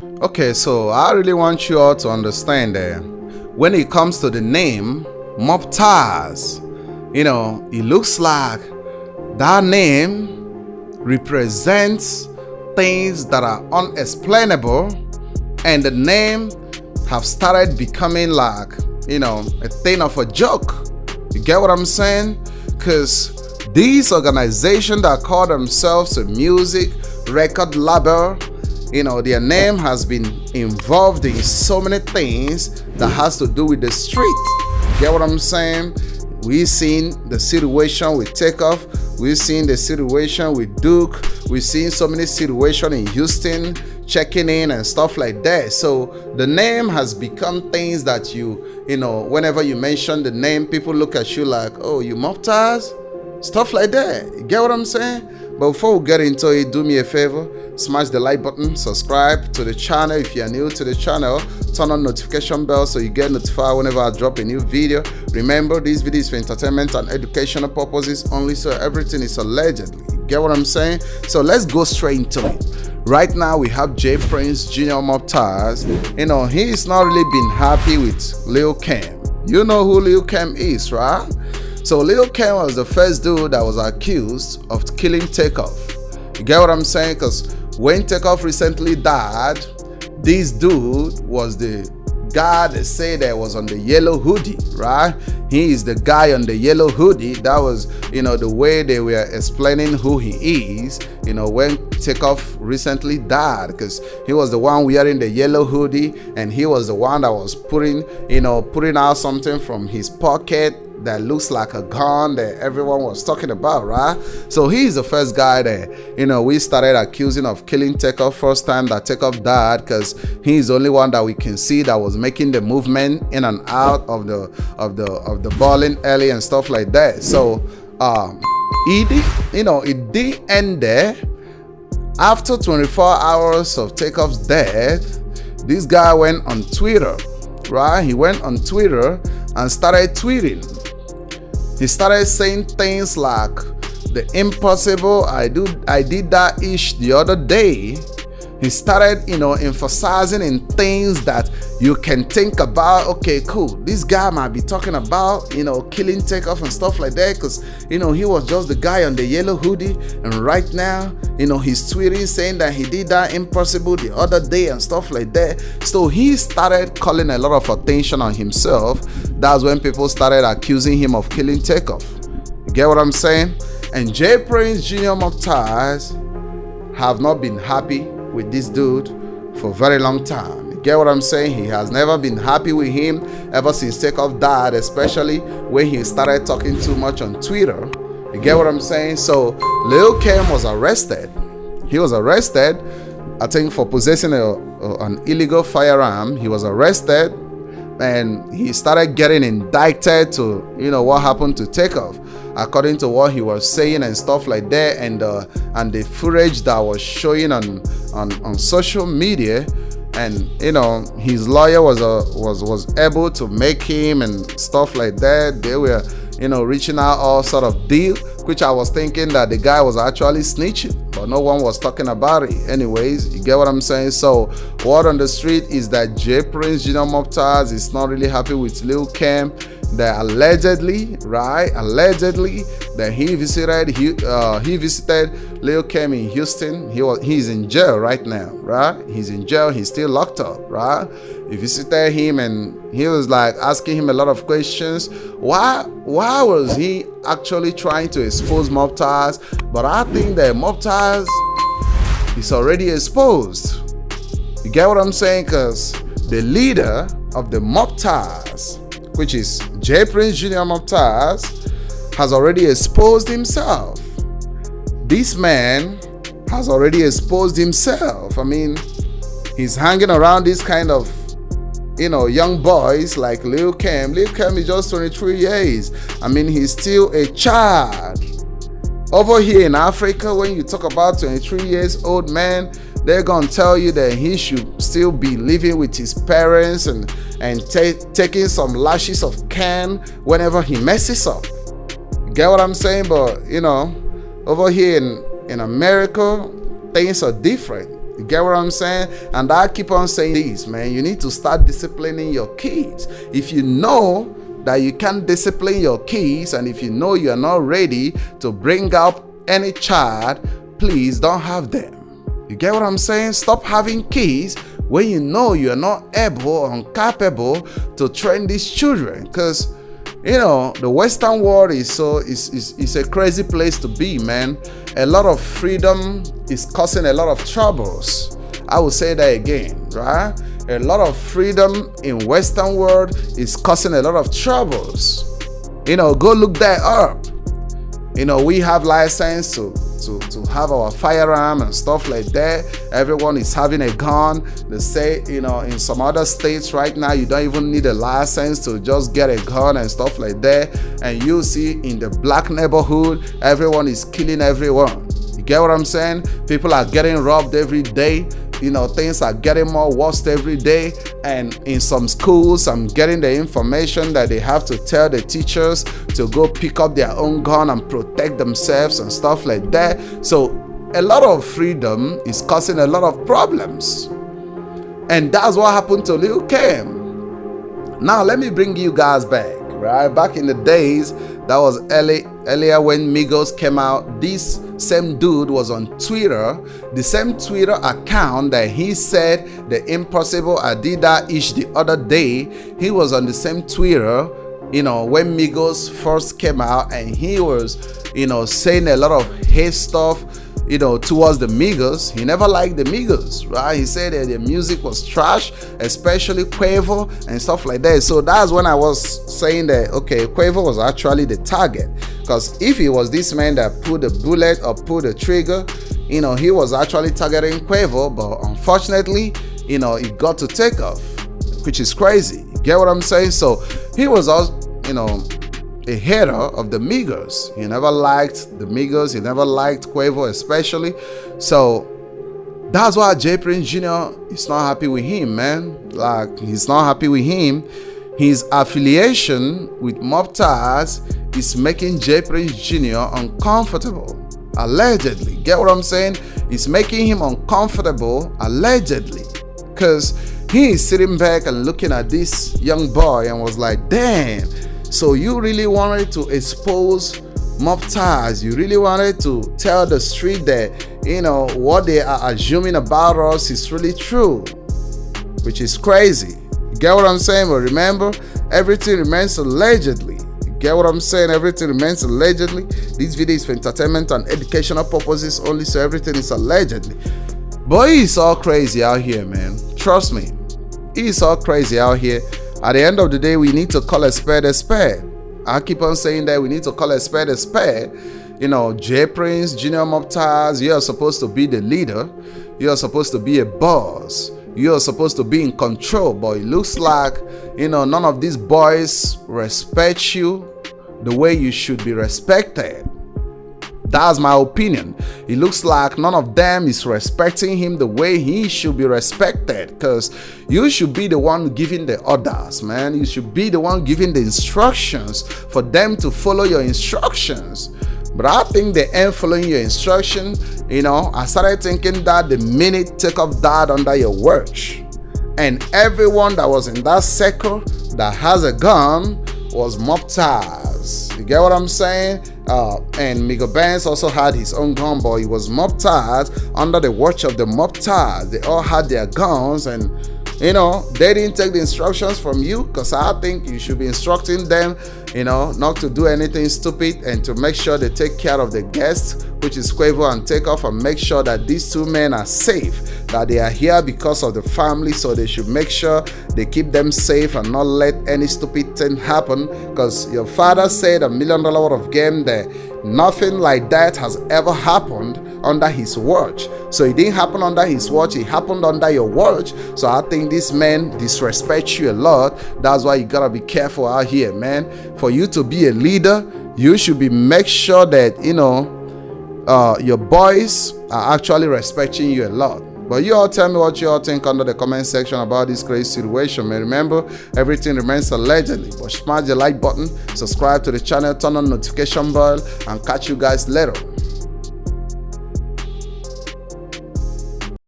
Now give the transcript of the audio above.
Okay, so I really want you all to understand that when it comes to the name Mobties, it looks like that name represents things that are unexplainable, and the name have started becoming like, a thing of a joke. You get what I'm saying? Because these organizations that call themselves a music record label, their name has been involved in so many things that has to do with the street. You get what I'm saying? We've seen the situation with Takeoff. We've seen the situation with Duke. We've seen so many situations in Houston, checking in and stuff like that. So the name has become things that whenever you mention the name, people look at you like, oh, you Mobties? Stuff like that. You get what I'm saying? But before we get into it, do me a favor, smash the like button, subscribe to the channel if you are new to the channel, turn on notification bell so you get notified whenever I drop a new video. Remember, this video is for entertainment and educational purposes only, so everything is allegedly. You get what I'm saying? So let's go straight into it. Right now we have J Prince Jr. Mobties. He's not really been happy with Lil Cam. You know who Lil Cam is, right? So Lil Cam was the first dude that was accused of killing Takeoff. You get what I'm saying? Because when Takeoff recently died, this dude was the guy they say that was on the yellow hoodie, right? He is the guy on the yellow hoodie. That was, the way they were explaining who he is, when Takeoff recently died, because he was the one wearing the yellow hoodie, and he was the one that was putting out something from his pocket that looks like a gun that everyone was talking about, right? So he's the first guy that we started accusing of killing Takeoff first time that Takeoff died, because he's the only one that we can see that was making the movement in and out of the bowling alley and stuff like that. So it did end there. After 24 hours of Takeoff's death, this guy went on Twitter, right? He went on Twitter and started tweeting. He started saying things like, the impossible, I did that ish the other day. He started, emphasizing in things that you can think about. Okay, cool. This guy might be talking about, killing Takeoff and stuff like that, because, he was just the guy on the yellow hoodie. And right now, he's tweeting saying that he did that impossible the other day and stuff like that. So he started calling a lot of attention on himself. That's when people started accusing him of killing Takeoff. You get what I'm saying? And J Prince Jr. Mobties have not been happy with this dude for a very long time. You get what I'm saying? He has never been happy with him ever since Takeoff died, especially when he started talking too much on Twitter. You get what I'm saying? So Lil Cam was arrested. He was arrested, I think, for possessing an illegal firearm. He was arrested, and he started getting indicted to what happened to Takeoff, according to what he was saying and stuff like that, and the footage that was showing on social media. And his lawyer was able to make him and stuff like that. They were reaching out all sort of deal, which I was thinking that the guy was actually snitching, but no one was talking about it. Anyways, you get what I'm saying? So word on the street is that J Prince Jr. Mobties is not really happy with Lil Cam. That allegedly that he visited Lil Cam in Houston. He's in jail right now, right? He's in jail. He's still locked up, right? He visited him and he was like asking him a lot of questions. Why was he actually trying to expose Mobties? But I think that Mobties is already exposed. You get what I'm saying? Because the leader of the Mobties, which is J Prince Jr. Mobties, has already exposed himself. This man has already exposed himself. I mean, he's hanging around this kind of, young boys like Lil Cam. Lil Cam is just 23 years. I mean, he's still a child. Over here in Africa, when you talk about 23 years old man, they're gonna tell you that he should still be living with his parents and taking some lashes of can whenever he messes up. You get what I'm saying? But over here in America, things are different. You get what I'm saying? And I keep on saying this, man. You need to start disciplining your kids. If you know that you can't discipline your kids, and if you know you're not ready to bring up any child, please don't have them. You get what I'm saying? Stop having kids when you know you're not able or incapable to train these children. Because the Western world is a crazy place to be, man. A lot of freedom is causing a lot of troubles. I will say that again, right? A lot of freedom in Western world is causing a lot of troubles. Go look that up. We have license to have our firearm and stuff like that. Everyone is having a gun. They say, in some other states right now, you don't even need a license to just get a gun and stuff like that. And you see in the black neighborhood, everyone is killing everyone. You get what I'm saying? People are getting robbed every day. Things are getting more worse every day. And in some schools, I'm getting the information that they have to tell the teachers to go pick up their own gun and protect themselves and stuff like that. So a lot of freedom is causing a lot of problems. And that's what happened to Lil Cam. Now, let me bring you guys back, right? Back in the days, that was earlier when Migos came out, this same dude was on Twitter, the same Twitter account that he said the impossible I did that ish the other day. He was on the same Twitter, when Migos first came out, and he was, saying a lot of hate stuff, towards the Migos. He never liked the Migos, right? He said that the music was trash, especially Quavo and stuff like that. So that's when I was saying that, okay, Quavo was actually the target. Because if it was this man that pulled the bullet or pulled the trigger, he was actually targeting Quavo. But unfortunately, it got to Takeoff, which is crazy. You get what I'm saying? So he was also, a hater of the Migos. He never liked the Migos. He never liked Quavo especially. So that's why J Prince Jr. is not happy with him, man. Like, he's not happy with him. His affiliation with Mobties is making J Prince Jr. uncomfortable. Allegedly. Get what I'm saying? It's making him uncomfortable, allegedly. Because he is sitting back and looking at this young boy and was like, damn. So you really wanted to expose Mobties. You really wanted to tell the street that, what they are assuming about us is really true, which is crazy. You get what I'm saying? But remember, everything remains allegedly. You get what I'm saying? Everything remains allegedly. This video is for entertainment and educational purposes only, so everything is allegedly. But it's all crazy out here, man. Trust me. It's all crazy out here. At the end of the day, we need to call a spade a spade. I keep on saying that we need to call a spade a spade. J Prince, Junior Mobties, you are supposed to be the leader. You are supposed to be a boss. You are supposed to be in control. But it looks like, none of these boys respect you the way you should be respected. That's my opinion. It looks like none of them is respecting him the way he should be respected. Because you should be the one giving the orders, man. You should be the one giving the instructions for them to follow your instructions. But I think they ain't following your instruction. I started thinking that the minute Takeoff died under your watch, and everyone that was in that circle that has a gun was Mobties. You get what I'm saying? And Migos Benz also had his own gun, but he was Mobties under the watch of the Mobties. They all had their guns, and they didn't take the instructions from you, because I think you should be instructing them, not to do anything stupid, and to make sure they take care of the guests, which is Quavo and Takeoff, and make sure that these two men are safe, that they are here because of the family, so they should make sure they keep them safe and not let any stupid thing happen. Because your father said $1 million worth of game that nothing like that has ever happened under his watch. So it didn't happen under his watch, it happened under your watch. So I think this man disrespects you a lot. That's why you gotta be careful out here, man. For you to be a leader, you should be make sure that your boys are actually respecting you a lot. But you all tell me what you all think under the comment section about this crazy situation, man. Remember, everything remains allegedly. But smash the like button, subscribe to the channel, turn on notification bell, and catch you guys later.